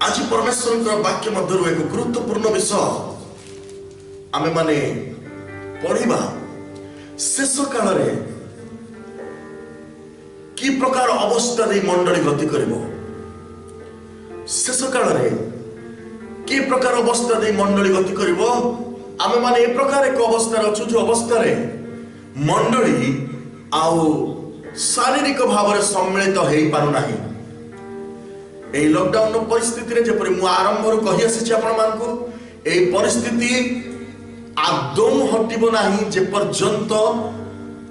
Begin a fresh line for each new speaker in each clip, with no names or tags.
आज परमेश्वर वाक्य मध्य एक गुरुत्वपूर्ण विषय आमे माने पढ़िबा शेष काल रे कि प्रकार अवस्था दे मंडली गति करिवो। शेष काल रे कि प्रकार अवस्था दे मंडली गति करिवो। आमे माने ए प्रकार एक अवस्था अच्छु जो अवस्था रे मंडली आउ शारीरिक भाव रे सम्मिलित हेई पारु नाही। ए लॉकडाउन परिस्थिति रे जेपरि मु आरंभ रो कहि आसी आपण मानकु ए परिस्थिति आदौ हटिबो नाही जे पर्यंत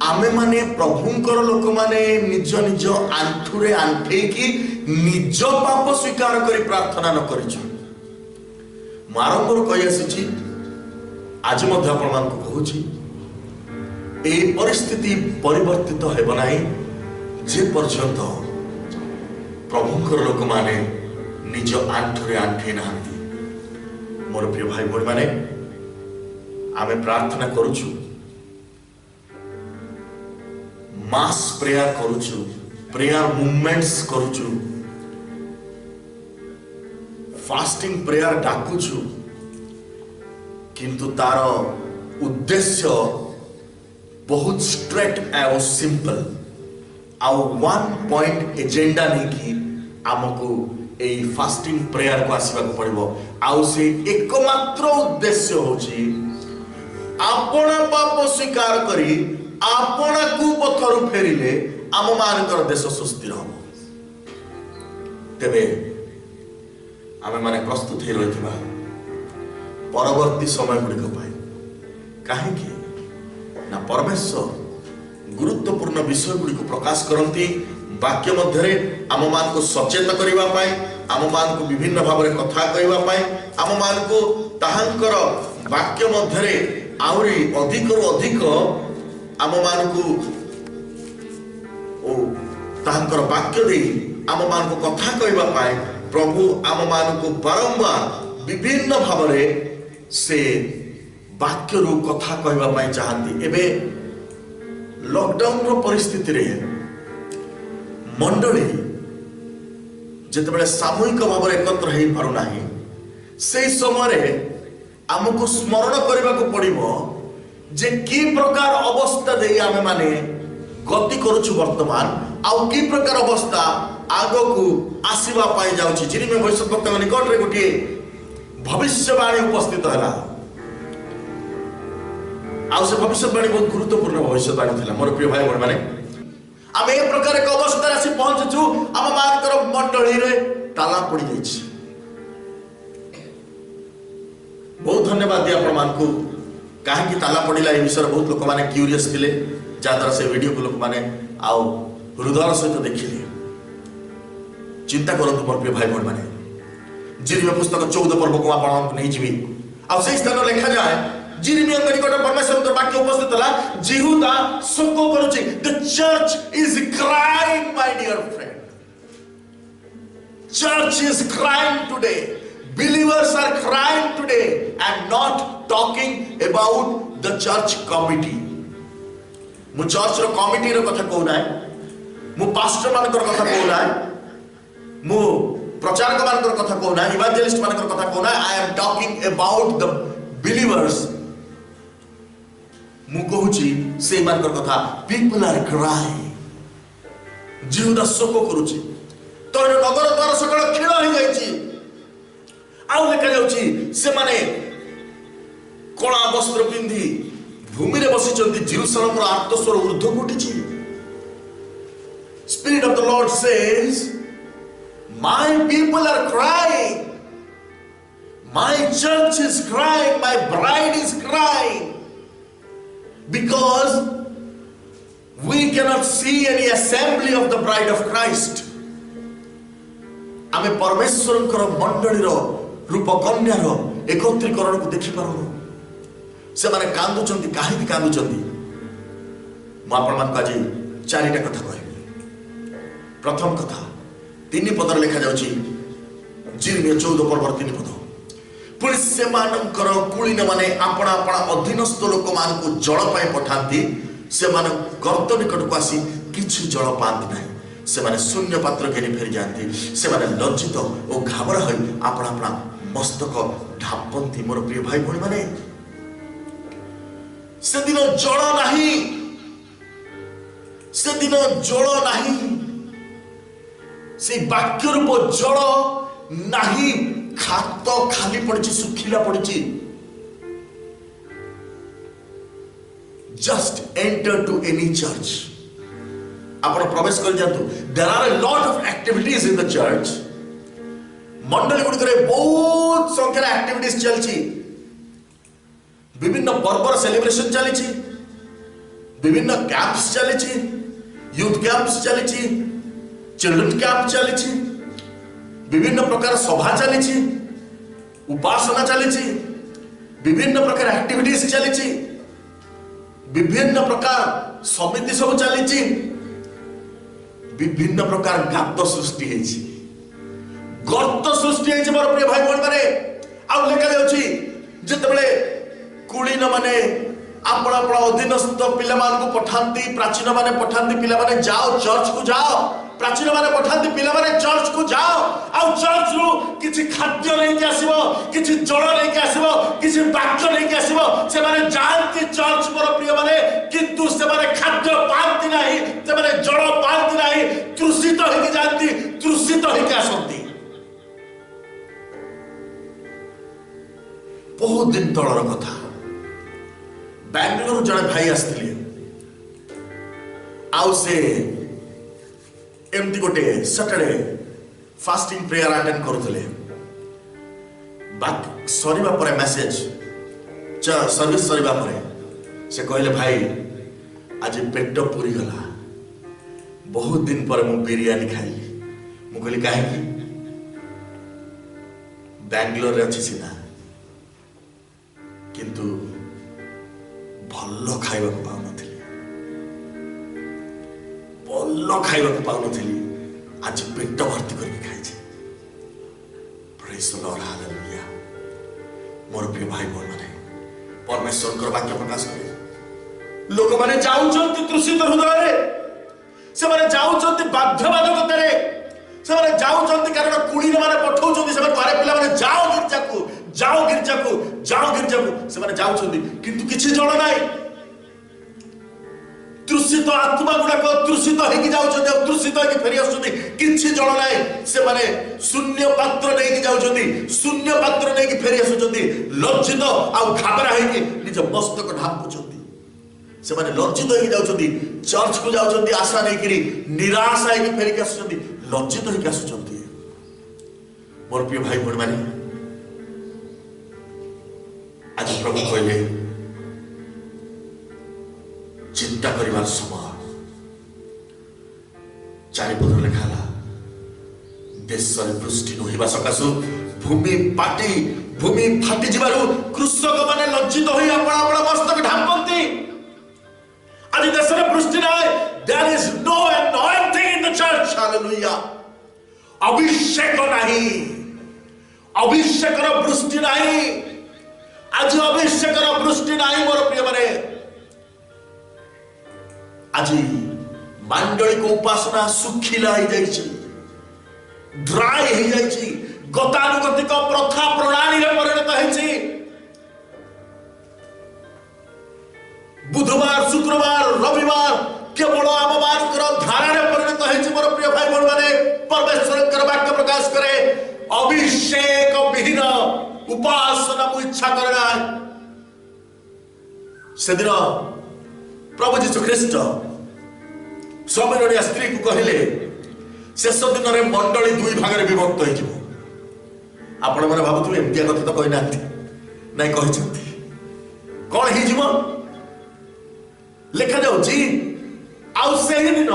आमे माने प्रभुंकर लोक माने निज निज आंठुरे आंठे की निज पाप स्वीकार करी प्रार्थना न करिछु। मु आरंभ रो कहि आसी आज मध्य आपण मानकु कहूची ए परिस्थिति परिवर्तित हेबो नाही जे पर्यंत प्रभुंकर लोक माने निज आंठुरे आंठे नांती। मोर प्रिय भाई भौणी माने आमे प्रार्थना करूछु, मास प्रेयर करूछु, प्रेयर मूवमेंट्स करूछु, फास्टिंग प्रेयर डाकुछु, किंतु तार उद्देश्य बहुत स्ट्रेट एवं सिंपल आउ वन पॉइंट एजेंडा नहीं कि आमको ए फास्टिंग प्रेयर को आसीबा को पड़िबो। आउ से एकमात्र उद्देश्य होची आपण पाप स्वीकार करी आपण को पथरु फेरिले आम मानकर देश सुस्थिर हो। तेबे आमे माने प्रस्तुत हे रहिथिबा परवर्ती समय गुड़िक पाए काहे कि ना परमेश्वर गुरुत्वपूर्ण विषय गुड़ी को प्रकाश करती वाक्य मध्य आम मान को सचेत करने आम मान को विभिन्न भाव में कथा कहवाई आम मान को ताहांकर वाक्य मध्य आहरी अधिक रु अधिक आम मान को ताहांकर वाक्य दे आम मान को कथा कहवाई प्रभु आम मान को बारंबार विभिन्न भाव में से वाक्य रु कथा कहवाई चाहती। एबे लॉकडाउन रो परिस्थिति रे मंडली जिते सामूहिक भाव में एकत्र हो पारु नाही से समय आमको स्मरण करने को पड़िबो जे कि प्रकार अवस्था दे आमे माने गति करूछु वर्तमान आउ कि प्रकार अवस्था आगो को आसीबा पाई जाउछि। जिनि में भविष्यवक्ता निकट रे गोटे भविष्यवाणी उपस्थित हला आउ से भविष्यवाणी बहुत गुरुत्वपूर्ण भविष्यवाणी थिला। मोर प्रिय भाई माने आमे ए प्रकार एक अवस्था आसी पहुंचछु आम मानकर मंडली रे ताला पड़ी जाइछि। बहुत धन्यवाद दिया आपण मानकु काहे कि ताला पड़िला ए विषय बहुत लोक माने क्यूरियस थिले जा द्वारा से वीडियो को लोक माने आउ हृदय सहित देखिले। चिंता करंतु मोर प्रिय भाई माने जिरमिया पुस्तक 14 पर्व को आपण नै जिवि आ से स्थान लिखा जाय जिरमिया निकट परमेश्वर वाक्य उपस्थित हला जिहुदा शोक करूछि the church is crying my dear friend. Church is crying today, believers are crying today and not talking about the church committee। मु चर्च रो कमिटी रो कथा कहू नाय, मु पास्टर मानकर कथा कहू नाय, मु प्रचारक मानकर कथा कहू नाय, इवांजेलिस्ट मानकर कथा कहू नाय। I am talking about the believers. मु कहूची से मानकर कथा पीपल आर क्राइंग। जिहुदा शोक करूची तो नगर द्वार सकल खेल हो जाइची। आउ देखा जाउची से माने कला वस्त्र पिंधी भूमि रे बसिचंती जेरूशलेम रो आत्मस्वर ऊर्ध्व उठिची। Spirit of the lord says my people are crying, my church is crying, my bride is crying because we cannot see any assembly of the bride of Christ। आमे परमेश्वर मंडली रूप कन्या एकत्रीकरण को देखि पारुनु। से माने कांदुचंती काहे कांदुचंती मु आपण मान आज चारिटा कथा कहबी। प्रथम कथा 3 पदर लिखा जाउची जिरमिया 14 पर्व 3 पद पुणी से मानकर कुलीन माने आपणा आपणा अधीनस्थ लोक मान को जल पाई पठांती से मान गर्त निकट को आसी किछि जल पांती नाही। से माने शून्य पात्र घेरी फेरी जाती से माने लज्जित और घाबरा हो अपना अपना मस्तक ढापंती। मोर प्रिय भाई भौणी माने से दिन जल नहीं से दिन जल नहीं से वाक्य रूप जल नहीं खात खाली पड़ी सुखिला पड़ी। Just enter to any church आपण प्रवेश कर जातु। There are a lot of activities in the church. मंडली गुडी करे बहुत संख्या एक्टिविटीज चलची। विभिन्न पर्वर सेलिब्रेशन चलीची, विभिन्न कैंप्स चलीची, यूथ कैंप्स चलीची, चिल्ड्रन कैंप चलीची, विभिन्न प्रकार सभा चलीची, उपासना चलीची, विभिन्न प्रकार एक्टिविटीज चलीची, विभिन्न प्रकार समिति सब चलीची, विभिन्न प्रकार गात सृष्टि हेची, गर्त सृष्टि हेची। मोर प्रिय भाई भौणी माने आ लेखा जाउची जेतेबेले कुलीन माने आपण आपण अधीनस्थ पिला मान को पठांती, प्राचीन माने पठांती पिला माने जाओ चर्च को जाओ, प्राचीन माने पठांती पिला माने चर्च को जाओ। आ चर्च रू किछि खाद्य नै के आसीबो, किछि जल नै के आसीबो, किछि वाक्य नै के आसीबो। से माने जानती चर्च मोर प्रिय माने, किंतु से माने खाद्य पांती नाही, से माने जल पांती नाही, तृषित होई के जानती, तृषित होई के आसंती। बहुत दिन तळर कथा बेंगलोर जड़े भाई आसते आउ से एमती गोटे सैटरडे फास्टिंग प्रेयर अटेंड करुले। बाकी सरीबा परे मेसेज सर्विस सरीबा परे से कहले भाई आज पेट पूरी गला, बहुत दिन पर मु बिरयानी खाइली। मु कहली काहे बेंगलोर रे अछि सिना, किंतु भल खाइबा को पाउनथिली, भल खाइबा को पाउनथिली। आज पेट भर्ती करके खाइछे। Praise the lord, hallelujah. मोर प्रिय भाई बोल माने परमेश्वर कर वाक्य प्रकाश करे। लोक माने जाउचंती तृषित हृदय रे, से माने जाउचंती बाध्यबाधकता रे, से माने जाउचंती कारण कुड़ी माने पठौचंती, से माने पारे पिला माने जाओ गिरजाकू, जाओ गिरजाकू, जाओ गिरजाकू। से माने जाउचंती किंतु किछि जळ नाही। तृषित आत्मा गुड़ाक तृषित होगी जाउछंती, तृषित होगी फेरी आसुछंती, किछि जळ नाही। से माने शून्य पात्र नेकी जाउछंती, शून्य पात्र नेकी फेरी आसुछंती, लज्जित आ घाबरा हेकी निज मस्तक ढापुछंती। से माने लज्जित होगी जाउछंती, चर्च को जाउछंती आशा नेकी निराश हेकी फेरी आसुछंती, लज्जित होगी आसुछंती। मोर प्रिय भाई भौणी माने आज प्रभु कहले चिंता करिवार समय। चारिपद लेखा देश वृष्टि नहिबा सकाशु भूमि फाटी जिबारु कृषक माने लज्जित होई आपण आपण मस्तक ढापंती। आज देश रे वृष्टि नाही, there is no anointing in the church, hallelujah. अभिषेक नाही, अभिषेकर वृष्टि नाही। आज अभिषेकर वृष्टि नाही मोर प्रिय माने। आज मांडलिक उपासना सुखिला हो जाइछि, ड्राई हो जाइछि, गतानुगतिक प्रथा प्रणाली रे परिणत होइछि। बुधवार, शुक्रवार, रविवार केवल आम मानकर धारा रे परिणत होइछि। मोर प्रिय भाई बहन माने परमेश्वर वाक्य प्रकाश करे अभिषेक विहीन उपासना को इच्छा करना। से दिन प्रभु जीशु ख्रीष्ट समरणीय स्त्री को कहले शेष दिन में मंडली दुई भाग में विभक्त हो। आपण मैंने भावुवे एमती कथा तो कहना नहीं कहते कौन हो लिखा जाऊँगी आउ से दिन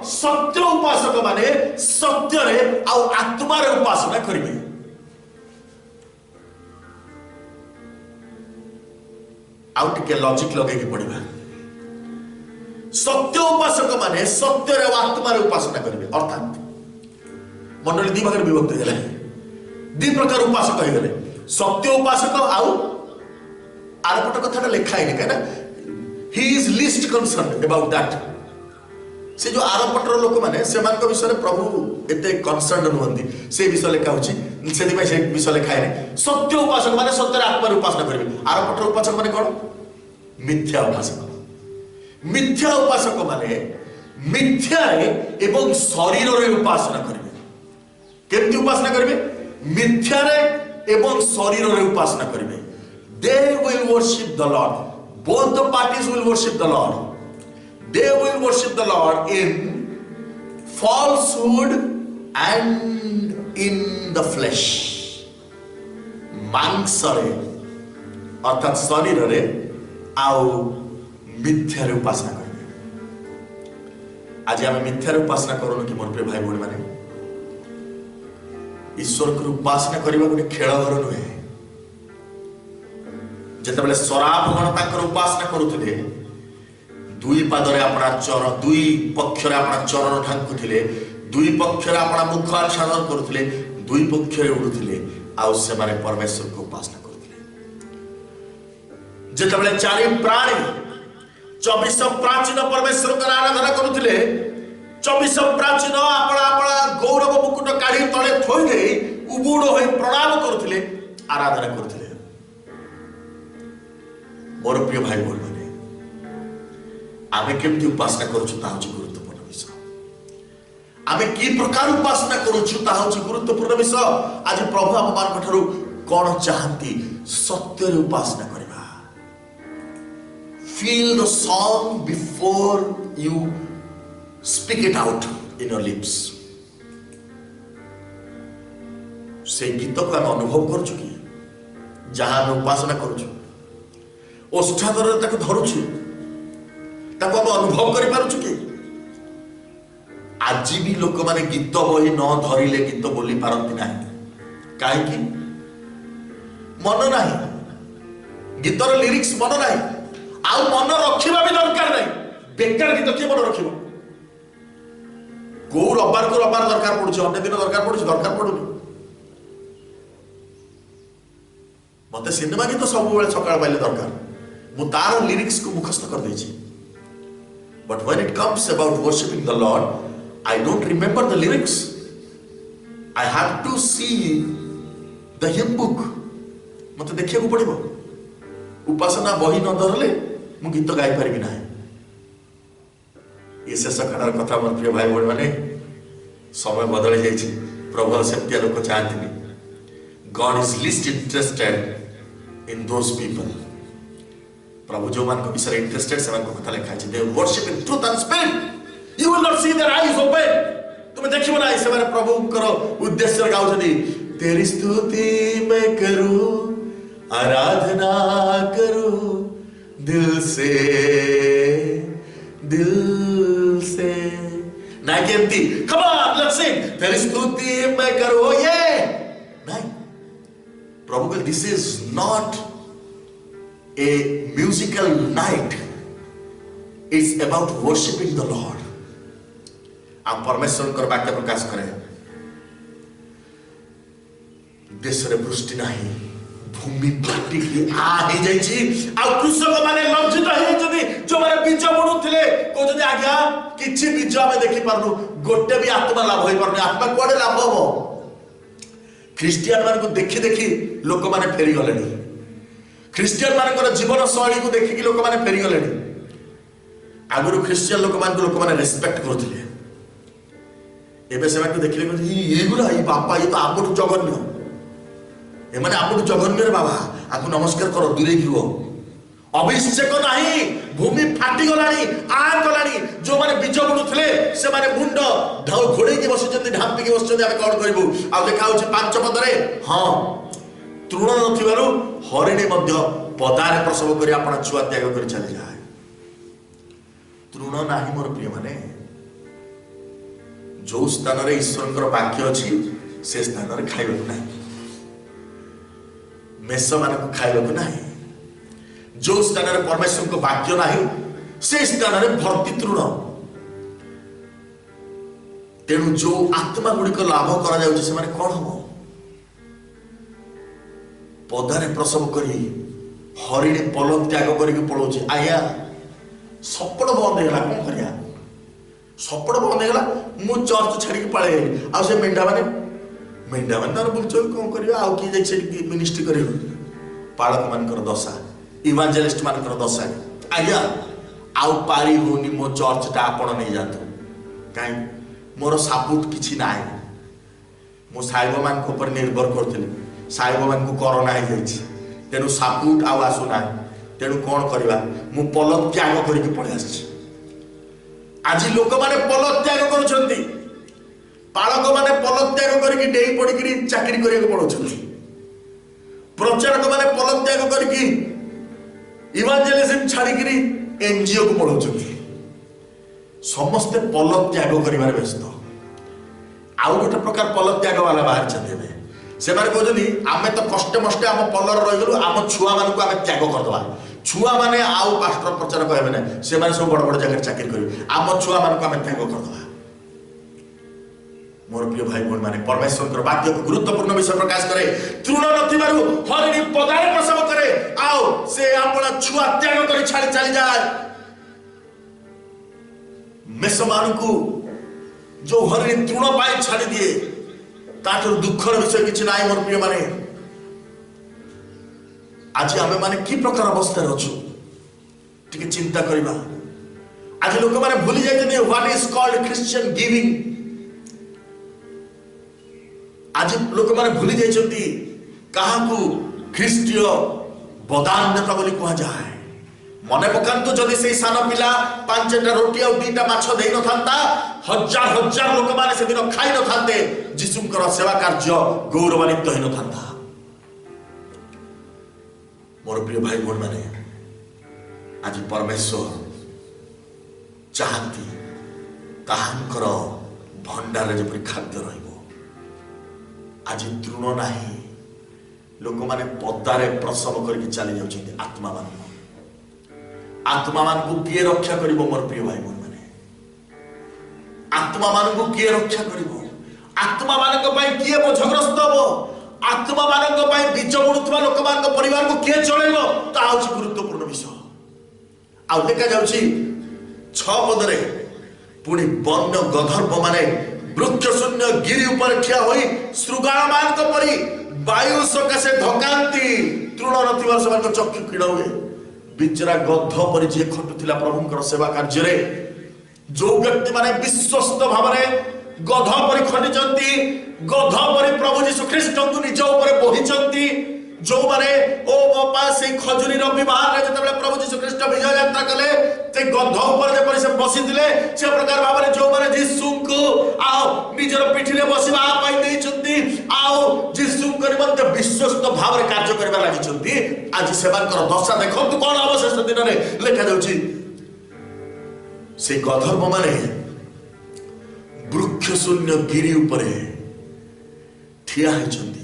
सत्य उपासक माने सत्य रे आउ आत्मा रे उपासना करेंगे। आउ टिके लॉजिक लगे पड़िबा। सत्य उपासक माने सत्य रे आत्मा रे उपासना करेंगे। अर्थात मंडली दी भाग विभक्त हो गले, दी प्रकार उपासक हो गले। सत्य उपासक आउ आरपट कथा लिखा है कहीं he is least concerned about that। से जो आरपटर लोक मैंने से विषय प्रभु एत कनसर्न नुहति से विषय लिखा से विषय लिखाए सत्य उपासक माने सत्य आत्मा उपासना करेंगे। आरपटर उपासक माने कौन? मिथ्या उपासक। मिथ्या उपासक माने मिथ्या एवं शरीर रे उपासना करेंगे। केमती उपासना करेंगे? मिथ्या एवं शरीर रे उपासना करेंगे। They will worship the Lord. Both the parties will worship the Lord. They will worship the Lord in falsehood and in the flesh. मांसरे अर्थात शरीर रे आउ मिथ्या रे उपासना करेंगे। आज आम मिथ्या रे उपासना करूँ कि मोर प्रिय भाई भौणी माने ईश्वर को उपासना करने गोटे खेल घर नुहे। जिते शराबगण ताकर उपासना करुले दुई पादरे अपना चरण दुई पक्षरे अपना चरण ढांकुले दुई पक्षरे अपना मुख आच्छादन करुले दुई पक्षरे उड़ुले आउ से माने परमेश्वर को उपासना करुले। जिते चारि प्राणी 24 प्राचीन परमेश्वर को आराधना करुले 24 प्राचीन अपना अपना गौरव मुकुट काढ़ी तले थोई दे उबुड़ हो प्रणाम करुले आराधना करुले। मोर प्रिय भाई बोल माने आमे केमती उपासना करूछु ता होची गुरुत्वपूर्ण विषय। आमे की प्रकार उपासना करूछु ता होची गुरुत्वपूर्ण विषय। आज प्रभु हम मान कठरु कोन चाहंती सत्य रे उपासना करबा। Feel the song before you speak it out in your lips. से गीत को हम अनुभव करूछु कि जहां हम उपासना करूछु ओष्ठाधर ताको धरुछु ताको हम अनुभव करि पारुछु कि आज भी लोक माने गीत बही न धरिले गीत बोली पारंती नाही। काहे कि मन नाही गीतर लिरिक्स मन नाही आ मन रखिबा भी दरकार नाही। बेकार गीत के मन रखिबो? को रबार को रबार दरकार पडुछ अन्य दिन दरकार पडुछ दरकार पडुनी। मते सिनेमा गीत सब बेले सकाळ पाइले दरकार मु तार लिरिक्स को मुखस्त कर देछि। But when it comes about worshiping the Lord, I don't remember the lyrics. I have to see the hymn book. मते देखिया को पड़िबो। उपासना बही न धरले मु गीत गाई परिबि नाही। ये शेष खंडर कथा मोर प्रिय भाई भौणी माने समय बदल जाइछि। प्रभु सेमतिया लोक चाहंतिनि। God is least interested in those people. प्रभु जो मान को विषय इंटरेस्टेड से मान को कथा लिखा है। They worship in truth and spirit. You will not see their eyes open. तुम देखिबो ना से माने प्रभु करो उद्देश्य गाउछनी तेरी स्तुति मैं करूं आराधना करूं दिल से ना केमती come on let's sing तेरी स्तुति मैं करूं ये नहीं प्रभु को this is not a musical night. It's about worshiping the Lord. आप परमेश्वर को वाक्य प्रकाश करें। देश रे वृष्टि नहीं भूमि फाटी की आ ही जाइछि आ कृषक माने लज्जित हे जदी जो माने बीज बुणुथिले को जदी आज्ञा किछि बीज हमें देखि पारनु गोटे भी आत्मा लाभ होई पारनु आत्मा कोडे लाभ हो। क्रिश्चियन मान को देखि देखि लोक माने फेरी गलेनी। क्रिश्चियन मान जीवन शैली को देखिक लोक मैंने फेरी गले। आगुरी क्रिश्चियन लोक मैंने रेस्पेक्ट करुले एबे से देखिले ये गुरा ये बापा ये तो आमठू जघन्य एमाने आमठू जघन्य रे बाबा आपको नमस्कार करो दूरे गिरो अभिषेक नहीं भूमि फाटी गलानी आ गलानी जो माने बीज बुणुथिले से माने मुंड घोड़े की बसिचंती ढांपी की बसिचंती आमे कोन करबू आ देखा होची पांच पदरे हां तृण नथिबारु हरिणी मध्य पदारे प्रसव करी आपण छुआ त्याग करी चली जाए। तृण नाही मोर प्रिय माने जो स्थान रे ईश्वरकर वाक्य अछि से स्थान रे खाइबा नाही मेष मान को खाइबा नाही जो स्थान रे परमेश्वर को वाक्य नाही से स्थान रे भर्ती तृण। तेणु जो आत्मा गुड़िक लाभ करा जाउछि से माने कोन हो पदारे प्रसव करी हरिणी पलक त्याग करके पलाऊँ आया सपन बंद है कौन कर सपड़ बंद होगा मु चर्च छाड़ी पड़े आ से मेंढा मैंने तार बुलच कौन कर मिनिस्ट्री कर पाड़क मान दशा इवांजेलिस्ट मान दशा आज्ञा आउ पारी होनी मो चर्चटा आपण नहीं जातु कहीं मोर साबुत किसी ना मु साहेब मान ऊपर निर्भर करी साहेब मान को कोरोना हो जाए तेणु साबुट आउ आसुना तेणु कौन करवा मु पल त्याग करके पड़े आसी आज लोक मैंने पल त्याग कर पालक मैंने पल त्याग करके डेई पड़ी चाकरी करने पड़ो प्रचारक मैंने पल त्याग करके इवांजेलिज्म छाड़ी एनजीओ को पढ़ाऊँ समस्ते पल त्याग कर व्यस्त आउ गोटे प्रकार पल त्याग वाला बाहर चलते से कहते आम तो कष्टे मष्टे आम पलर रहीगलु आम छुआ मान आम त्याग करदे छुआ मैंने आउ पास्टर प्रचार कहे ना से सब बड़ बड़ जगह चाकरी करेंगे आम छुआ मान आम त्याग करदे मोर प्रिय भाई भौणी माने परमेश्वर वाक्य को गुरुत्वपूर्ण विषय प्रकाश करे तृण नथिबारु हरिणी पदारे प्रसव करे आओ से आपण छुआ त्याग कर छाड़ी चली जाए मेषमान को जो हरिणी तृण पाई छाड़ी दिए ताठर दुखर विषय किछि नाई मोर प्रिय माने आज आमे माने की प्रकार अवस्था अछु टिके चिंता करिबा आज लोक माने भूली जाइते what is called Christian giving आज लोक मैंने भूली जाइए क्या ख्रीष्टीय बदान्यता बोली कह जाए मन पकातु जदि से सान पिला 5टा रोटी और 2टा माछ दे न था हजार हजार लोक मैंने से दिन खाई न था जीशुकर सेवा कार्य गौरवान्वित हो न था मोर प्रिय भाई भौणी मैंने आज परमेश्वर चाहती ताहांकर भंडार जपरी खाद्य रही आज तृण नहीं लोक मैंने पदारे प्रसव करके चली जाऊँ आत्मा मान को किए रक्षा कर मोर प्रिय भाई भौणी मैंने आत्मा मान को किए रक्षा कर आत्मा मान किए बोझग्रस्त हम आत्मा मान बीज बुणुवा लोक मान परिवार को किए चलैब ता गुरुत्वपूर्ण विषय आउ देखा जा 6 पदरे पुणी वन्य गंधर्व माने वृक्ष शून्य गिरी ऊपर ठिया होई श्रृगाल मान परी वायु सकाशे धकांती तृण नथिबार से चक्षु किण हुए बिचरा गध परी जे खटुला प्रभुंकर सेवा कार्य जो व्यक्ति माने विश्वस्त भाव गध परी खटिचंती गध परी प्रभु यीशु ख्रीष्ट को निज ऊपर बोहिचंती जो माने ओ बापा से खजुरी विवाह जो प्रभु यीशु ख्रीष्ट विजय यात्रा कले ते गध ऊपर जेपरि से बसी दिले से प्रकार भाव में जो माने यीशु को आओ निजर पिठिले बसिबा पाई देइचंती आओ यीशु को निमंते विश्वस्त भाव में कार्य करबा लागिचंती आज सेवाकर दशा देखंतु कोन अवशेष दिन रे लेखा जाउची से गधर्व माने वृक्ष शून्य गिरी ऊपर ठिया होइचंती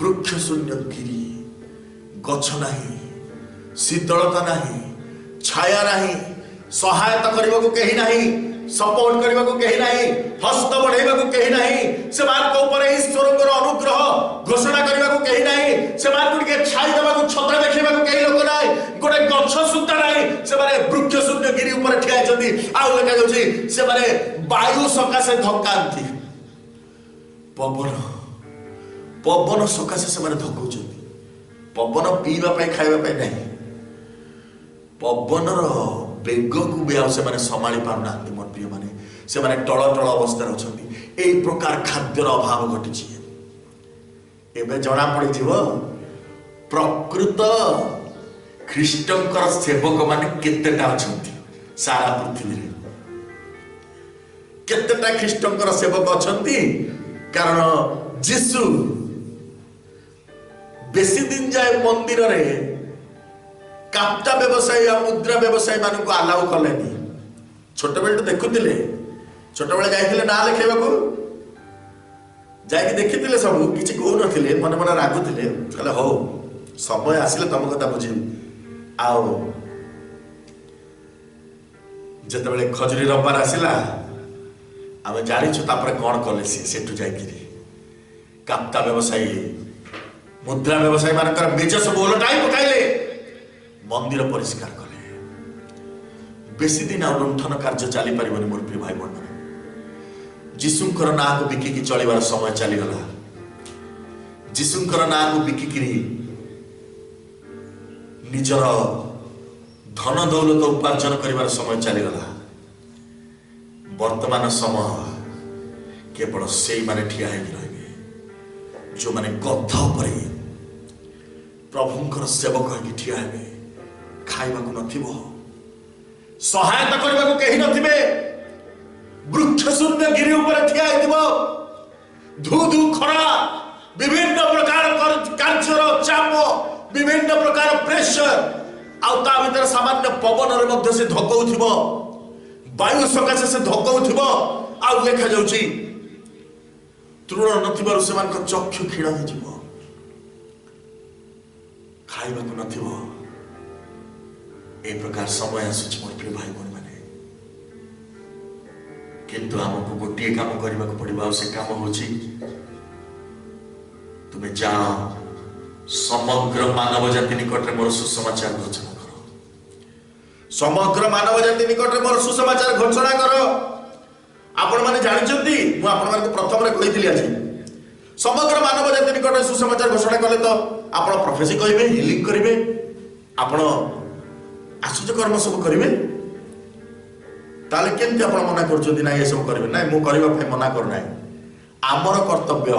वृक्ष शून्य गिरी गछ नहीं शीतलता नहीं छाया नहीं सहायता करने को कहीं नहीं सपोर्ट करने को कहीं नहीं हस्त बढ़ाइबा को कहीं नहीं से ईश्वर अनुग्रह घोषणा करने को कहीं नहीं से छाई देवा छता देखा कहीं लोक ना गोटे गछ सुता नहीं से वृक्ष शून्य गिरी ऊपर ठिया आउ देखा जाऊँगी से वायु सकाशे धकांती पवन पवन सकाशे से धकाउं पवन पीवाई खावाई नहीं पवनर बेग को भी आउ से संभाली पारना मोर प्रिय माने से टल टल अवस्था अच्छा यही प्रकार खाद्यर अभाव घटी एवं जना पड़ी प्रकृत ख्रीष्टंकर सेवक माने केतेटा अछंती सारा पृथ्वी केतेटा ख्रीष्टंकर सेवक अछंती कारण जीशु बेसी दिन जाए मंदिर रे काप्ता व्यवसायी और मुद्रा व्यवसायी मान को आलाउ कले छोट बेल तो देखुले छोट बेले जाइए ना लिखेबा जाकि देखी सब किसी कहू ना मन मन रागुले कहले हो समय आसिले तुम कथा बुझी आउ जिते खजुरी रविवार आसला आम जाचु कौन कले सी जाकि काप्ता व्यवसायी मुद्रा व्यवसायी मान बीज सब ओलटाई पकाइले मंदिर परिष्कार कले बेसी दिन आ लुंठन कार्य चली पारिबनी मोर प्रिय भाई बहन। जीशुंकर ना को बिकिकी चलिबार समय चलीगला। जीशुंकर ना को बिकिकी निजर धन दौलत उपार्जन करिबार समय चलीगला। वर्तमान समय केवल से माने ठिया होगी रहे जो माने गद्ध पर प्रभुंकर सेवक होगी ठिया हे। खाइबा को नथिबो, सहायता करबा को केही नथिबे, वृक्ष शून्य गिरी ऊपर ठिया हेतिबो, धू धू खरा विभिन्न प्रकार कार्यर चाप, विभिन्न प्रकार प्रेशर आउ ता भीतर सामान्य पवन रे मध्य से धकौथिबो, वायु सकाशे से धकौथिबो। आउ लेखा जाउची तृण नथिबारु सेमानक चक्षु खीण हो जिवो, खाइबा को नथिबो। ए प्रकार समय आसुची मोर प्रिय भाई बहन माने। किंतु हमको गोटे काम करबा को पड़िबा। से काम होची तुमे जाओ समग्र मानव जाति निकट रे मोर सुसमाचार घोषणा करो। समग्र मानव जाति निकट रे मोर सुसमाचार घोषणा करो। आपण माने जानिचंती मु आपण माने प्रथम रे कहितली आज समग्र मानव जाति निकट रे सुसमाचार घोषणा कले तो आपण प्रोफेसी कहिबे, हिलिंग करिवे, आपण आश्चर्य कर्म सब करिवे। ताले केमति आपण मना करछोदी ना ये सब करिवे ना मु करबा पे मना कर नाही। आमर कर्तव्य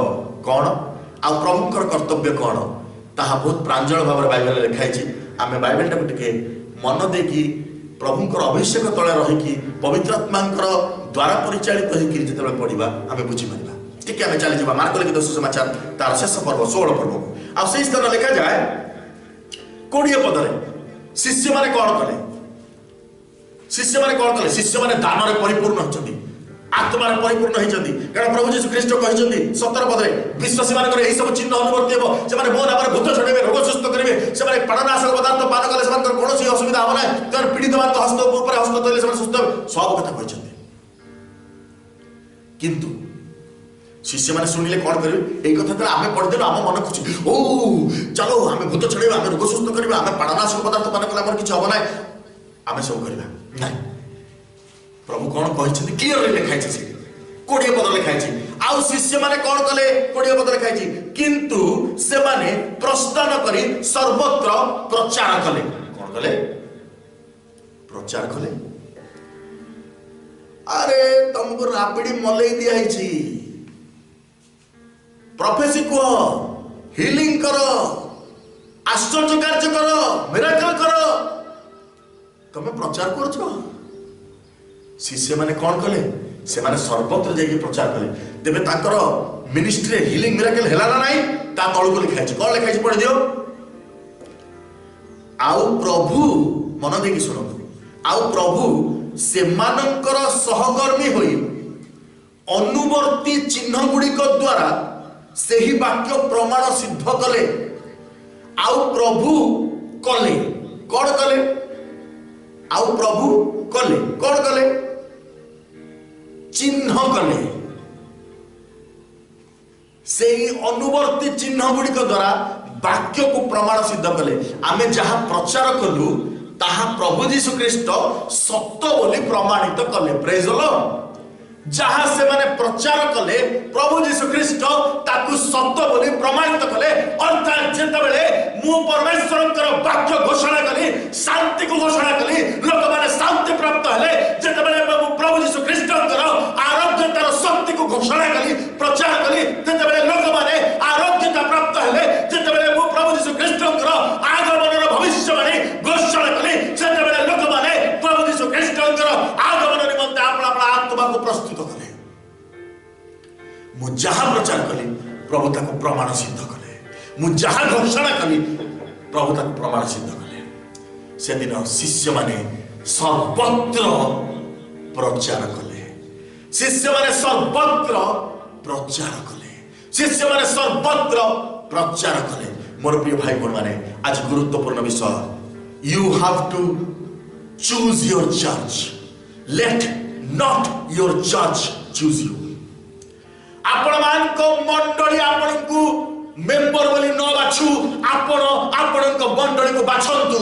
कोन आ प्रभुकर कर्तव्य कोन ताहा बहुत प्रांजल भाव रे बाइबल रे लिखाई छी। आमे बाइबल टा टिके मन देकी प्रभुकर अभिषेक तळे रही कि पवित्र आत्मांकर द्वारा परिचालित होई कि जेतबे पढिबा आमे बुझी मानिबा। ठीक है, आमे चली जिबा मार्क लिखित सुसमाचार तार शेष पर्व 16 पर्व। आ सेही स्थान लिखा जाय 20 पद रे शिष्य माने कोन कले। शिष्य माने कोन कले? शिष्य माने दान रे परिपूर्ण होचंदी, आत्मा रे परिपूर्ण होइचंदी। कारण प्रभु यीशु ख्रीष्ट कहिचंदी 17 पद रे विश्वासी मानकर एही सब चिन्ह अनुवर्ती हेबो। से माने मो नाम रे भूत छडेबे, रोग सुस्थ करिवे, से माने प्राणनाशक पदार्थ पान कले से मानकर कोनोसी असुविधा हो नै। तर पीड़ित मान हस्त ऊपर हस्त तले से सुस्थ सब कथा कहिचंदी। किंतु शिष्य माने सुनिले कोन करिवे? एई कथा त आमे पढि देलो आम मन खुशी, ओ चलो आमे भूत छडेबे, आमे रोग सुस्थ करिवे, आमे प्राणनाशक पदार्थ पान कले हमर किछ हो नै, आमे सब करिबा नै। प्रभु कौन कहिछथि क्लियरली लिखाइ छै 20 पद लिखाइ छै। आउ शिष्य माने कौन कले? 20 पद लिखाइ छै किंतु से माने प्रस्थान करी सर्वत्र प्रचार कले। कौन कले? प्रचार कले। अरे तुमको रापिडी मलई दिया हिची, प्रोफेसी को हिलिंग करो, आश्चर्य कार्य करो, मिराकल करो, तुम प्रचार करछो। शिष्य माने कौन कले? से माने सर्वत्र जाइए प्रचार कले। तेबे ताकर मिनिस्ट्री हिलिंग मिराकल हेला ना नाही ता तळु को लिखाइ छै। कोन लिखाइ छै पढि दियो। आउ प्रभु मन देखि सुनो, आउ प्रभु सेमानकर सहकर्मी होई अनुवर्ती चिन्ह गुड़िक द्वारा सेही वाक्य प्रमाण सिद्ध कले। आउ प्रभु कले कौन कले? आउ प्रभु कले कौन कले? चिन्ह कले। से अनुवर्ती चिन्ह गुड़िक द्वारा वाक्य को प्रमाण सिद्ध कले। आमे जहाँ प्रचार कलु ताहा प्रभु यीशु ख्रीष्ट सत्य बोली प्रमाणित कले। Praise the Lord. जहाँ से माने प्रचार कले प्रभु यीशु ख्रीष्ट ताकु सत्य बोली प्रमाणित कले। अर्थात जेतेबेले मु परमेश्वरकर वाक्य घोषणा कली, शांति को घोषणा कली, लोक माने शांति प्राप्त हेले। जेतेबेले प्रभु यीशु ख्रीष्टकर आरोग्यतार शक्ति को घोषणा कली, प्रचार कली, जेतेबेले लोक माने आरोग्यता प्राप्त हेले। जेतेबेले मु प्रभु यीशु ख्रीष्टकर आगमनर भविष्यवाणी घोषणा कली, जेतेबेले लोक माने प्रभु यीशु ख्रीष्टकर आगमन निमंते आपला आत्मा को प्रस्तुत कले। मु जहाँ प्रचार कली प्रभु ताको प्रमाण सिद्ध कले। मु जहाँ घोषणा कली प्रभु ताको प्रमाण सिद्ध कले। से दिन शिष्य माने सर्वत्र प्रचार कले। शिष्य माने सर्वत्र प्रचार कले। शिष्य माने सर्वत्र प्रचार कले। मोर प्रिय भाई बहन माने आज गुरुत्वपूर्ण विषय, you have to choose your church, let not your church choose you. आपण मान को मंडली आपण को मेंबर बोली न बाछु, आपण आपण को मंडली को बाछंतु।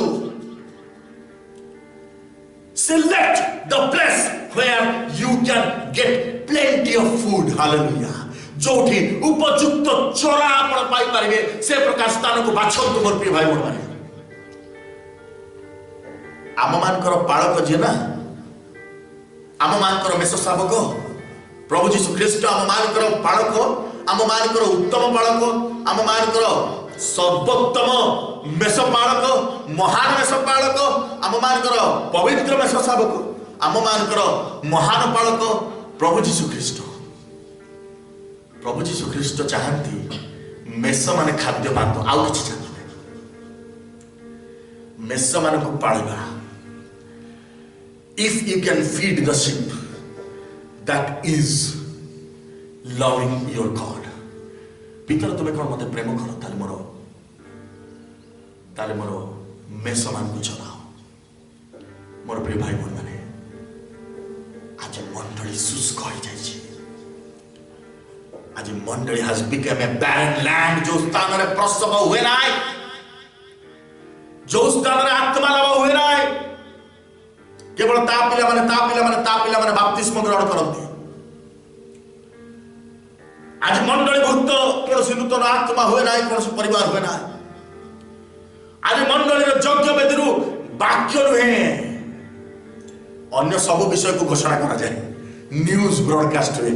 select the place where you can get plenty of food. Hallelujah. जोठी उपयुक्त चोरा आपण पाई पारिबे से प्रकार स्थान को बाछंतु मोर प्रिय भाई माने आम मानकर पालक जे ना आम मानकर मेष शावक प्रभु यीशु ख्रीष्ट आम मानकर पालक आम मानकर उत्तम पालक आम मानकर सर्वोत्तम मेष पालक महान मेष पालक आम मानकर पवित्र मेष शावक आम मानकर महान पालक प्रभु यीशु ख्रीष्ट चाहती मेष माने खाद्य पात आउ किछि चाहते मेष मान को पालिबा if you can feed the sheep that is loving your God पितर तुम्हें कौन मते प्रेम करो ताले मोर मेष मान को चलाओ मोर प्रिय भाई बहन माने आज मंडली शुष्क हो जाइए आज मंडली has become a barren land जो स्थान रे प्रसव हुए नाय जो स्थान रे आत्मा लाभ हुए नाय केवल ता पिला माने बपतिस्म ग्रहण करते आज मंडली भूत कौन नूतन आत्मा हुए नाय कौन परिवार हुए नाय आज मंडली यज्ञ वेदी वाक्य नुहे अन्य सब विषय को घोषणा करा जाए न्यूज ब्रॉडकास्ट हुए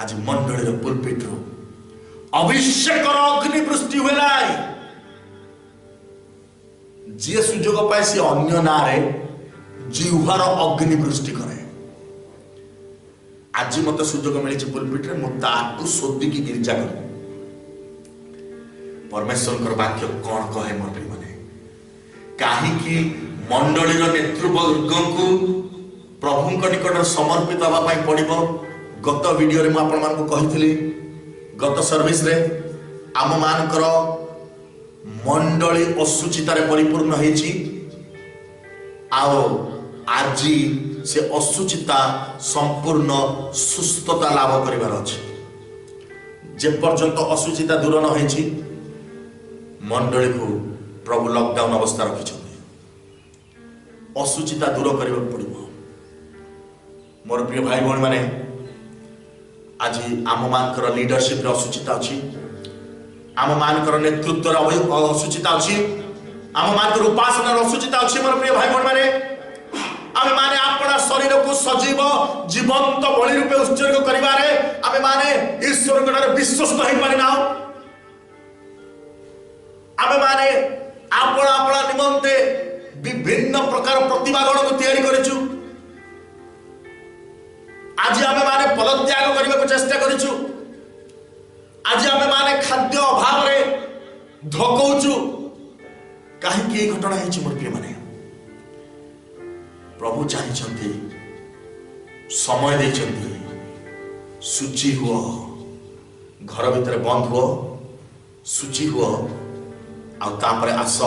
आज मंडली पुलपिट रू अभिषेक अग्निवृष्टि हुए नाय जी सुजोग पाए सी अन्य नारे जिह्वार अग्निवृष्टि करे आज मत सुजोग मिली पुलपिट रे मुझे शोधिकी गिरजा कर परमेश्वर वाक्य कौन कहे मोर प्रिय माने कहीं मंडली नेतृवर्ग को प्रभु निकट समर्पित होगा पड़ो गत वीडियो रे आपण मान को कही गत सर्विस रे आम मानकर मंडली असुचितार परिपूर्ण होईची आज से असुचिता संपूर्ण सुस्थता लाभ करिवार अछि जे पर्यंत असुचिता दूर न होईची मंडली को प्रभु लॉकडाउन अवस्था रखिछथि असुचिता दूर करबा पड़िबो मोर प्रिय भाई बहन माने आज आम मानकर लीडरशिप रे असुचिता अछि आम मानकर नेतृत्व रे असुचिता अछि आम मानकर उपासना रे असुचिता अछि मोर प्रिय भाई बहन माने आमे माने अपना शरीर को सजीव जीवंत बलि रूपे उत्सर्ग करिवारे आमे माने ईश्वर गणर विश्वस्त होई पारि ना आमे माने अपना निमंते विभिन्न प्रकार प्रतिभागण को तैयारी करिछु आज आमे माने पदत्याग करबा को चेष्टा करिछु आज आमे माने खाद्य अभाव रे धोकौछु काहे की घटना हिची मोर प्रिय माने प्रभु चाहते समय देते सूची हुआ घर भीतर बंद हुआ सूची हुआ आउे आस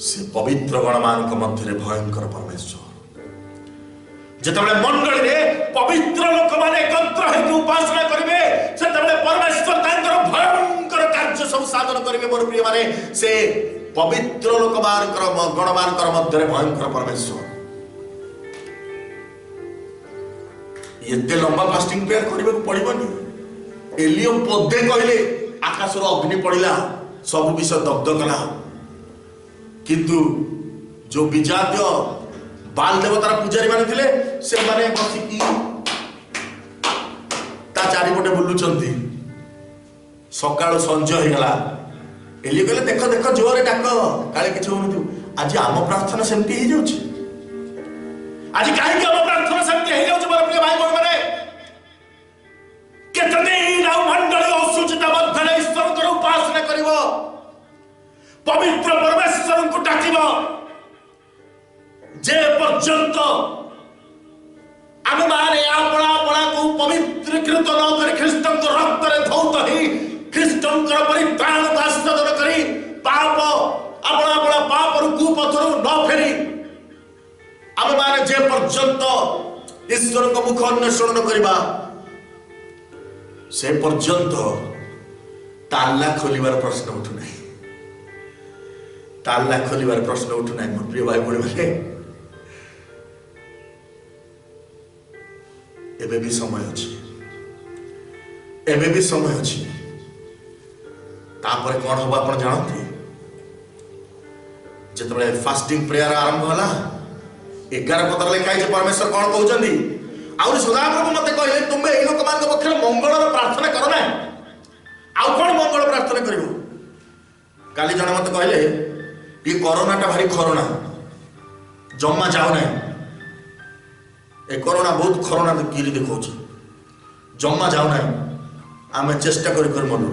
से पवित्र गण मान मध्य भयंकर परमेश्वर जिते मंडली रे पवित्र लोक माने एकत्र होकर उपासना करेंगे से परमेश्वर भयंकर कार्य सब साधन करेंगे मोर प्रिय माने से पवित्र लोक गण मान मध्य भयंकर परमेश्वर ये लंबा फास्टिंग प्रेयर करने को पड़ोनी एलियो पदे कहले आकाश अग्नि पड़ा सब विषय दग्ध कला किंतु जो विजातीय बाल देवतार पूजारी माने थिले से माने बसिकी ता चारिपटे बुलुचंती सकाळो संजय हो गला एली कहले देख देख जोरे डाक काले किछ होनु आज आम प्रार्थना सेमती हो जाउची आज काहे के आम प्रार्थना सेमती हो जाउची मोर प्रिय भाई बहन माने केतने राव मंडली असुचिता मध्यले ईश्वर को उपासना करिवो पवित्र परमेश्वर को डाकिबो जे पर्यंत आम माने अपना को पवित्रीकृत न कर ख्रीष्ट रक्त रे धौत ही ख्रीष्ट परित्राण दासदन करी पाप अपना पाप कुपथर न फेरी आम माने जे पर्यंत ईश्वर को मुख अन्वेषण न करबा से पर्यंत ताला खोलिबार प्रश्न उठु नहीं, ताला खोलिबार प्रश्न उठु नहीं। मोर प्रिय भाई भौणी माने एबे भी समय अछि, एबे भी समय अछि। तापर कौन हम आप जानते जिते फास्टिंग प्रेयर आरंभ होला 11 पत्र लिखाई परमेश्वर कौन कहते आउ सदाप्रभु मत कहले तुम्हें ये लोक मान पक्ष मंगल प्रार्थना कर ना आउ कौन मंगल प्रार्थना कर। काली जन मत कहले ये कोरोना टा भारी खरोना जमा जाऊ ना, ए कोरोना बहुत खरोना गिरी देखा जमा जाऊ ना, आम चेष्टा कर मनु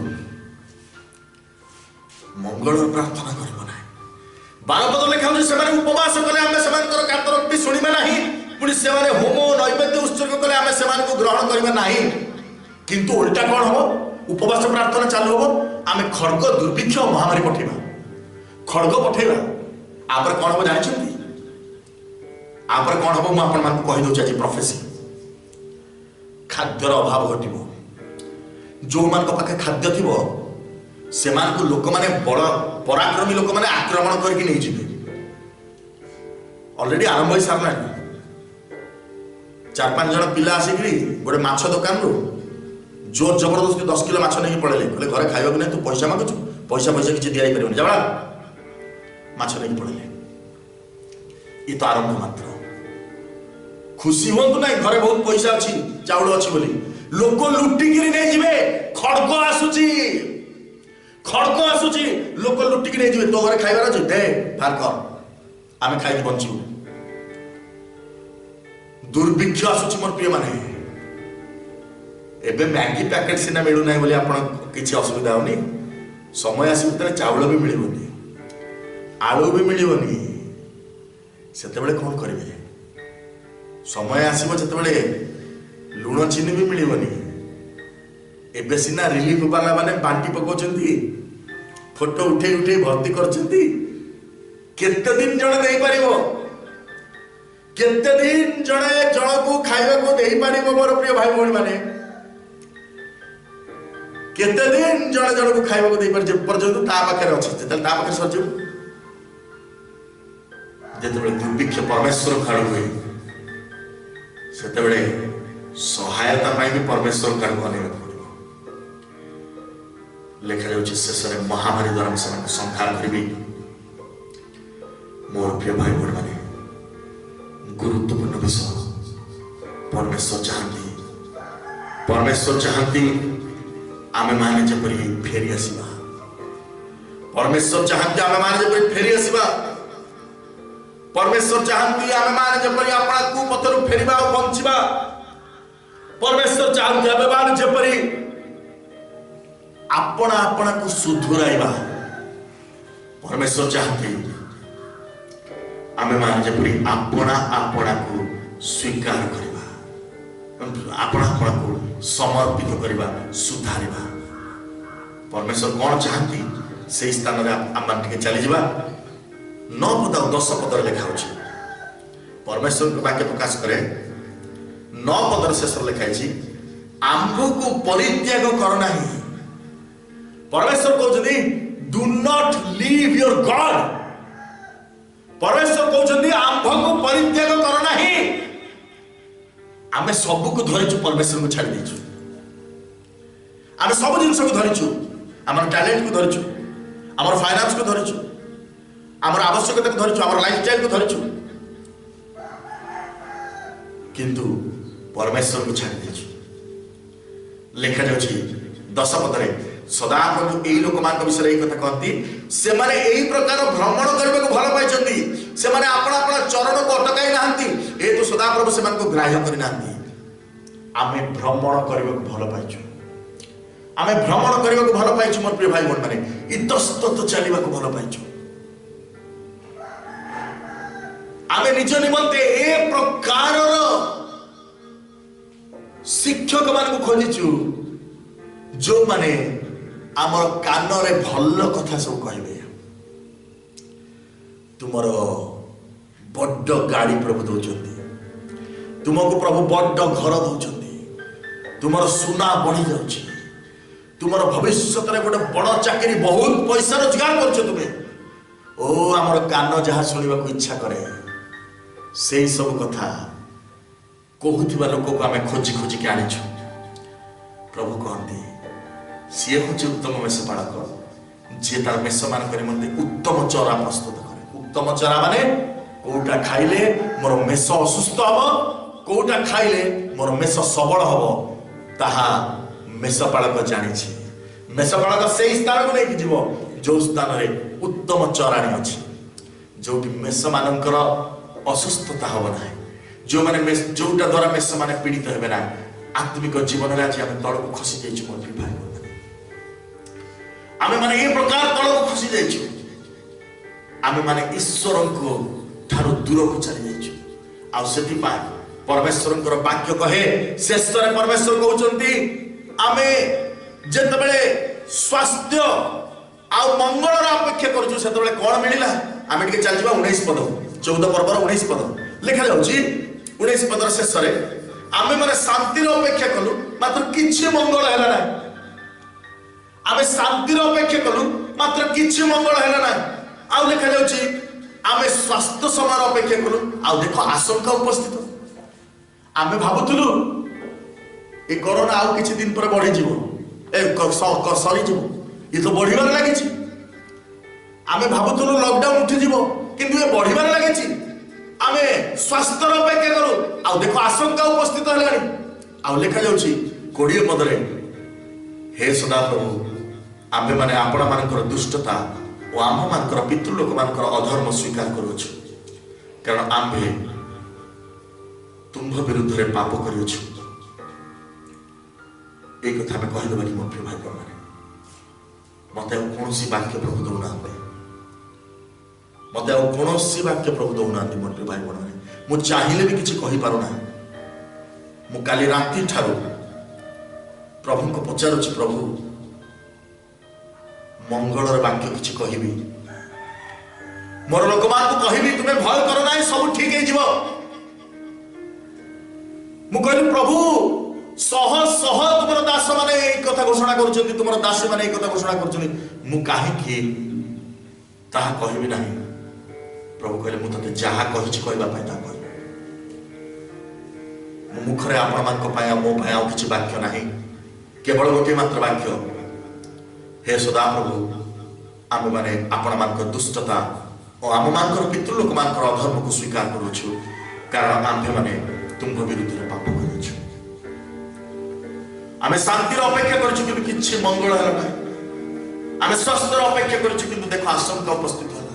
मंगल प्रार्थना करबो ना। 12 पद लिखा से उपवास कले आम से कातरक्ति शुणा ना, पुणी से होम नैवेद्य उत्सर्ग कले आम से ग्रहण करवा ना। किंतु उल्टा कौन हम उपवास प्रार्थना चालू हम आम खड़ग दुर्भिक्ष महामारी पठेबा, खड़ग पठेबा। आपर कौन हम जानते आपर कौन हम मुझे कहीदे आज प्रोफेसी खाद्यर अभाव घटो। जो मान पाखे खाद्य थी से लोक मैंने बड़ पराक्रमी लोक मैंने आक्रमण करके नहीं जीवे। ऑलरेडी आरंभ हो सारा 4-5 जन पिला आसिक गोटे माछ दुकान रू जोर जबरदस्ती 10 किलो माछ नहीं पड़े कहले घरे खाइबा नहीं तू पैसा मागुଛୁ पैसा किसी दिखाई पारे जाबा माछ नहीं पड़े। ये तो आरंभ मात्र। खुशी हूँ ना घरे बहुत पैसा अच्छी चाउल अच्छी बोली लोक लुटिकी नहीं जीवे। खड़ग आसुची खड़ग आसुची लोक लुटिकी नहीं जीवे। तो घरे खाइबार अच्छे दे बाहर कर आम खाई बचू। दुर्भिक्ष आसुची मोर प्रिय माने एबे मैगी पैकेट सिना मिलू ना बोली आपण किसी असुविधा होनी। समय आसवे चाउल भी मिलबनी आलू भी मिलबनी सेतेबेले कौन करेंगे। समय आसो जिते लुण चीनी भी मिलबनी। एबे सिना रिलीफ वाला माने बांटी पकाउछंती फोटो उठे उठे भर्ती करछंती। केते दिन जणे देई परिबो, केते दिन जणे जण को खाइबा को देई परिबो। मोर प्रिय भाई भौणी माने केते दिन जणे जण को खाइबा को देई पर जे पर्यंत ता पाखे अछि जेते ता पाखे सरजु जेते दुर्भिक्ष परमेश्वर खाड़ हुए सेते सहायता भी परमेश्वर खाड़ अनेक पड़ो। लिखा जाउछि शेष में महामारी द्वारा से संहार करी। मोर प्रिय भाई भौणी माने गुरुत्वपूर्ण विषय परमेश्वर चाहती आमे माने जपरी फेरी आसीबा। परमेश्वर चाहती आमे माने जपरी फेरी आसीबा। परमेश्वर चाहती आमे माने जपरी अपना कुपथरु फेरिबा और बंचिबा। परमेश्वर चाहती आमे माने जपरी अपना अपना को सुधुराइबा। परमेश्वर चाहती आमे माने जपरी अपना अपना को स्वीकार करिबा, अपना अपना को समर्पित करिबा, सुधारिबा। परमेश्वर कौन चाहती से स्थान में आम टे चली जावा। 9 पद और 10 पद लिखा हो परमेश्वर वाक्य प्रकाश करे। 9 पदर शेष लिखाई आंभ को परित्याग कर ना। परमेश्वर कहते do not leave your God. परमेश्वर कहते आंभ को परित्याग कर ना। आम सब को धरीचु परमेश्वर को छाड़ी देचु। आम सब जिन को धरीचु, आम टैलेंट को धरीचु, आम फाइनान्स को धरीचु, आम आवश्यकता को धरीचु, आम लाइफस्टाइल को धरीचु, किंतु परमेश्वर को छाड़ी देचु। लिखा जाउछि 10 पदरे सदाप्रभु एई लोक मान विषय एई कथा कहती से माने एई प्रकार भ्रमण करबे को भल पाइछंती। से माने अपना अपना चरण को अटकाई नाहंती। ए तो सदाप्रभु से मान को ग्राह्य करि नाहंती। आमे भ्रमण करबे को भल पाइछु। आमे भ्रमण करबे को भल पाइछु। मोर प्रिय भाई भौणी माने इतस्तत चलिबा को भल पाइछु। आमे निज निमंते ए प्रकार शिक्षक मान को खोजिछु जो माने आमर कान रे भल कथा सब कहबे। तुमर बड्ड गाड़ी प्रभु दौरान, तुमको प्रभु बड्ड घर दौरान, तुमर सुना बढ़ी जाउछि, तुमर भविष्य रे गोटे बड़ चाकरी बहुत पैसा रोजगार कर तुम्हें ओ आमर कान जहाँ शुणा इच्छा करे से सब कथा कहूथिबा लोक को आम खोजी खोजी के आनीछु। प्रभु कहते सी हूँ उत्तम मेषपाड़क जी तार मेष मान निमंते उत्तम चरा प्रस्तुत करे। उत्तम चरा माने कोटा खाइले मोर मेष असुस्थ हम कोटा खाइले मोर मेष सबल हम ताहा मेषपाड़क जानी। मेषपाड़क से स्थान को लेकिन जीव जो स्थान में उत्तम चराणी अच्छी जो मेष मानकर असुस्थता हम ना जो मैंने जोटा द्वारा मेष मैंने पीड़ित हे ना आत्मिक जीवन में आज आम तल को खसी जाइए मोदी भाई आम मैंने ये प्रकार तल को खसी जाइए आम मैंने ईश्वर को ठारू दूर को चली जाइए। परमेश्वर वाक्य कहे शेष परमेश्वर कहते आमे जिते स्वास्थ्य आ मंगल अपेक्षा करूँ से कौन मिलला आम टे चल 19 पद 14 पर्वर 19 पद लिखा जा 19 पदर शेष आमे माने शांतिर अपेक्षा कलु मात्र किछि मंगल हैला ना आमे शांतिर अपेक्षा कलु मात्र किछि मंगल हैला ना आ लिखा जाउची आमे स्वास्थ्य समान अपेक्षा कलु आ देखो आशंका उपस्थित आमे भाबुतलु ए कोरोना आउ किछि दिन पर बढ़ी जीवो ए सरी जीवो ये तो बढ़िबार लागिछि आमे भाबुतलु लॉकडाउन उठी जीवो किंतु ये बढ़िबार लागिछि आमे स्वास्थ्य अपेक्षा करू आ देखो आशंका उपस्थित है आ लिखा जाउछि 20 पदरे हे सदा प्रभु आमे माने आपण मानकर दुष्टता और आम मानकर पितृलोक मानकर अधर्म स्वीकार करूछु कारण आम्भे तुम्भ विरुद्ध रे पाप करिछु। एक कथा में कहि देबा कि मोर प्रिय भाई माने मते कोनोसी वाक्य प्रभु दउना मते कोनोसी वाक्य प्रभु दउना मोर प्रिय भाई माने मु चाहिले भी किछि कहि पारो ना मु काली राति ठारू प्रभु को पचारुछि प्रभु मंगलर वाक्य किछि कहिबी मोर लोक मान को कहिबी तुमे भय करो ना सब ठीक हे जीवो मु कहली प्रभु सह सह तुमर दास माने ए कथा घोषणा करूछन्ती तुमर दासी माने ए कथा घोषणा करूछन्ती मु काहे कि ताहा कहिबी नाही। प्रभु कहले मु तते जाहा कहिछि कहबा पय ता कहि मु मुखरे आपण मान को पाया मो पाया किछि वाक्य नाही केवल गोटे मात्र वाक्य हे सदा प्रभु आम माने आपण मान को दुष्टता और आम मान को पितृलोक मान को अधर्म को स्वीकार करूछु कारण आम्भे माने तुम विरुद्ध रे पाप करूछु आमे शांतिर अपेक्षा करूछु कि किछि मंगल हला ना आमे स्वस्थ अपेक्षा करूछु कि देखो आशंका उपस्थित होला।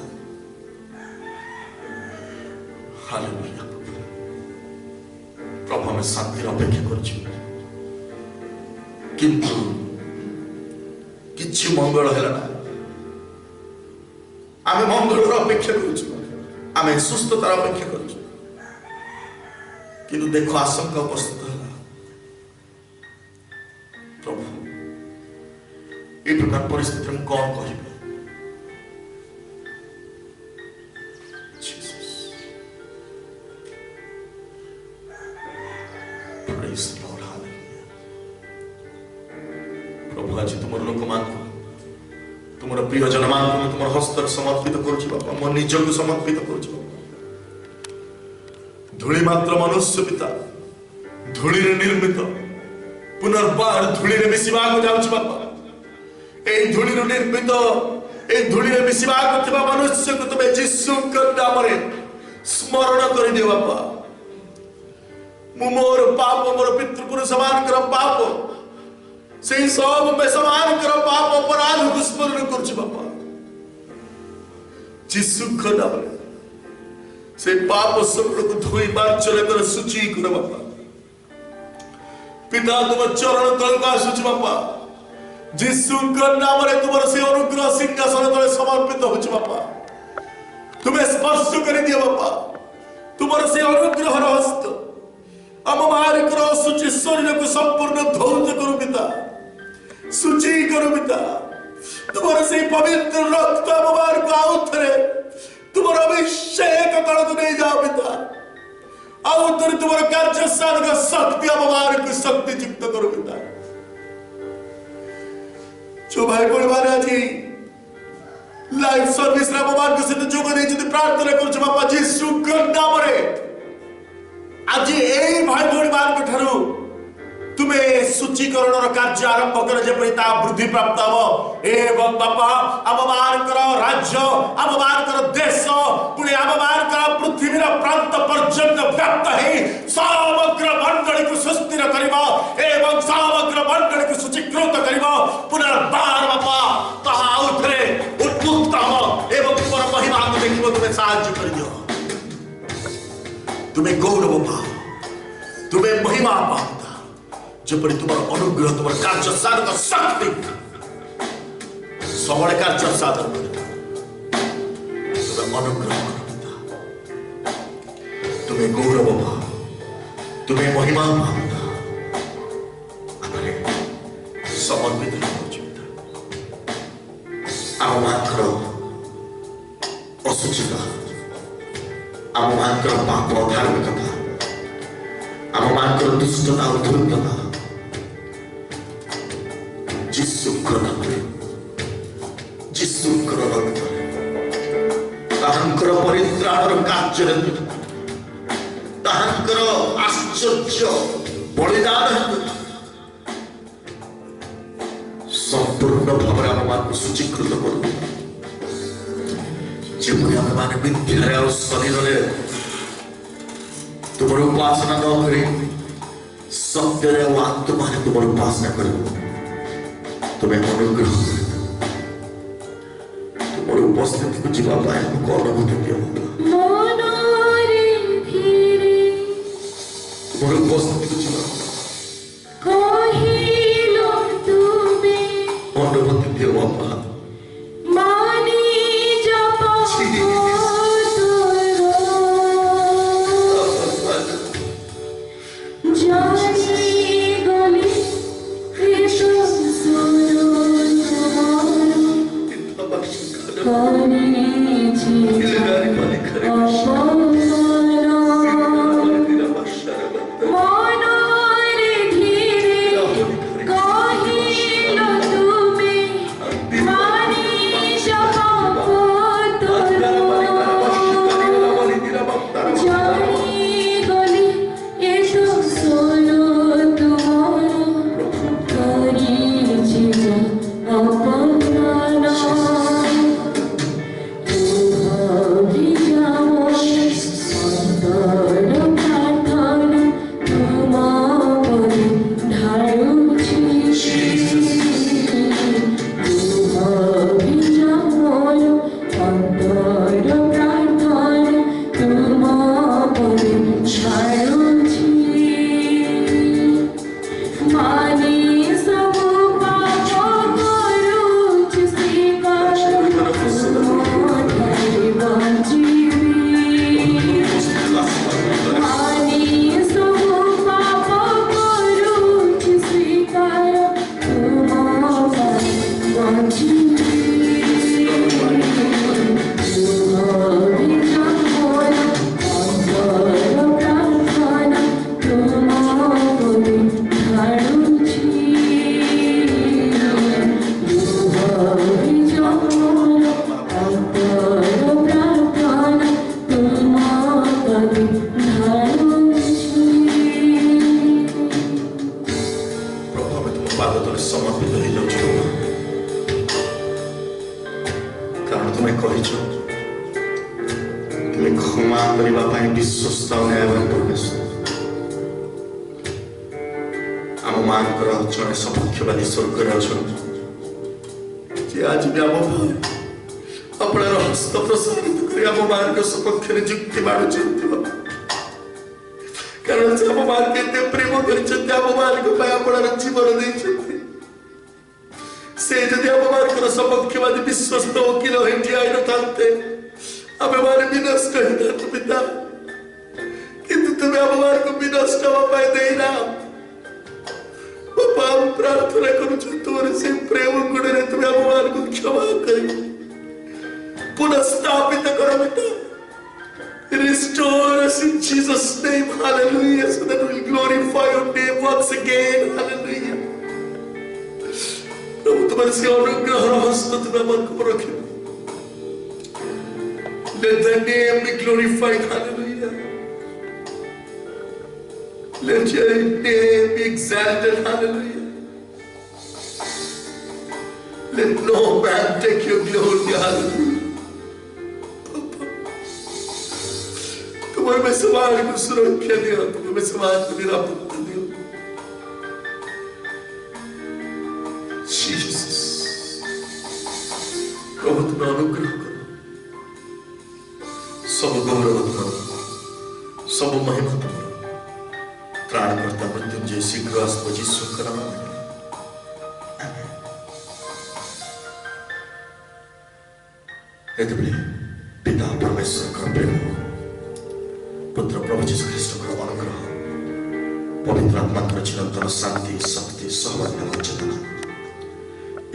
हालेलुया प्रभु आमे शांतिर अपेक्षा करूछु किंतु किछि मंगल हला ना आमे मंगल अपेक्षा करूछु आमे सुस्थतार अपेक्षा करूछु किंतु देखो आशंका उपस्थित है। प्रभु ये प्रकार परिस्थिति में कौन कहे प्रभु आज तुम लोक मान तुम प्रियजन मान तुम हस्त समर्पित कर मो निज को समर्पित कर धूली मात्र मनुष्य पिता धूली निर्मित पुनर्बार धूली मिशिबा को जाउछ बापा ए धूली निर्मित ए धूली मिशिबा को थिबा मनुष्य को तबे यीशु के नाम रे स्मरण कर दियो बापा मु मोर पाप मोर पितृपुरुष मानकर पाप से सब में समान कर पाप अपराध को स्मरण करछ बापा यीशु के नाम रे से पाप सब को धोई बार चले कर सूची कर बापा पिता तुम चरण तल का सूच बापा यीशु के नाम रे तुम से अनुग्रह सिंहासन तले समर्पित होछ बापा तुम्हें स्पर्श कर दियो बापा तुम से अनुग्रह हस्त हम मार करो सूची शरीर को संपूर्ण धौत करो पिता सूची करो पिता तुम से पवित्र रक्त हम मार को आउथरे तुम्हारा अभिषेक कर नहीं जाओ पिता आउतर तुम्हारा कार्य स्थान का शक्ति अवमार की शक्ति युक्त करो पिता जो भाई बोल मारे आज लाइव सर्विस रे भगवान के सहित जोग दे जति प्रार्थना करू बापा जीसु नाम रे आज ए भाई बोल मान के ठारू तुम्हें सूचीकरण कार्य आरंभ कर जेपरि ता वृद्धि प्राप्त हो एवं बापा आम मानकर राज्य आम मानकर देश पुणे आम मानकर पृथ्वी प्रांत पर्यंत व्याप्त है समग्र मंडली को सुस्थिर करिबो एवं समग्र मंडली को सूचीकृत करिबो पुनर्बार बापा ताहा आउथरे उन्मुक्त हो एवं तुमर महिमा को देखिबो तुम्हें साहाय्य करियो तुम्हें गौरव पाओ तुम्हें महिमा पाओ जेपरि तुमर अनुग्रह तुमर कार्य साधन शक्ति सबले कार्य साधन तुम्हें अनुग्रह तुम्हें गौरव तुम्हें महिमा समर्पित आम मानकर असुचिता आम मानकर पाप धार्मिकता आम मानकर दुष्टता और धूर्तता जीसु ताहांकर परित्राणर कार्य ताहांकर आश्चर्य बलिदान संपूर्ण भाव आम सूचीकृत करू जेपरि आम मान विद्यारे और शरीर तुम उपासना न करी सत्य आत्मा तुम उपासना कर तुम्हें अनुग्रह तुम उपस्थिति को जीवा पाए हमको अनुभूति दियो तुम उपस्थिति को जीवा अनुभूति दियो बापा Restore us in Jesus' name, hallelujah, so that we'll glorify your name once again, hallelujah. प्रभु तुम्हारे से अनुग्रह हस्त तुम्हें मन को रखे. Let thy name be glorified. Hallelujah. Let your name be exalted. Hallelujah. Let no man take your glory. Hallelujah. तुम्हारे में समाज को सुरक्षा दिया, तुम्हारे में समाज को निरापत्ता दिया. Jesus. प्रभु तुम्हें अनुग्रह करो. सब गौरव तुम्हारा, सब महिमा तुम्हारा. त्राणकर्ता मृत्युंजय शीघ्र आसो यीशु नाम में. आमेन. एतबेले पिता परमेश्वर का प्रेम, पुत्र प्रभु यीशु ख्रीष्ट का अनुग्रह, पवित्र आत्मा का चिरंतन शांति शक्ति सहभागिता चेतना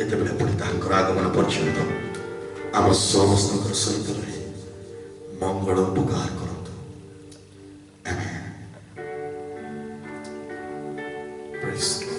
एतबेले पुणी तांकर आगमन पर्यंत आम समस्त सहित रहे मंगल उपकार करतु. आमेन. Praise God.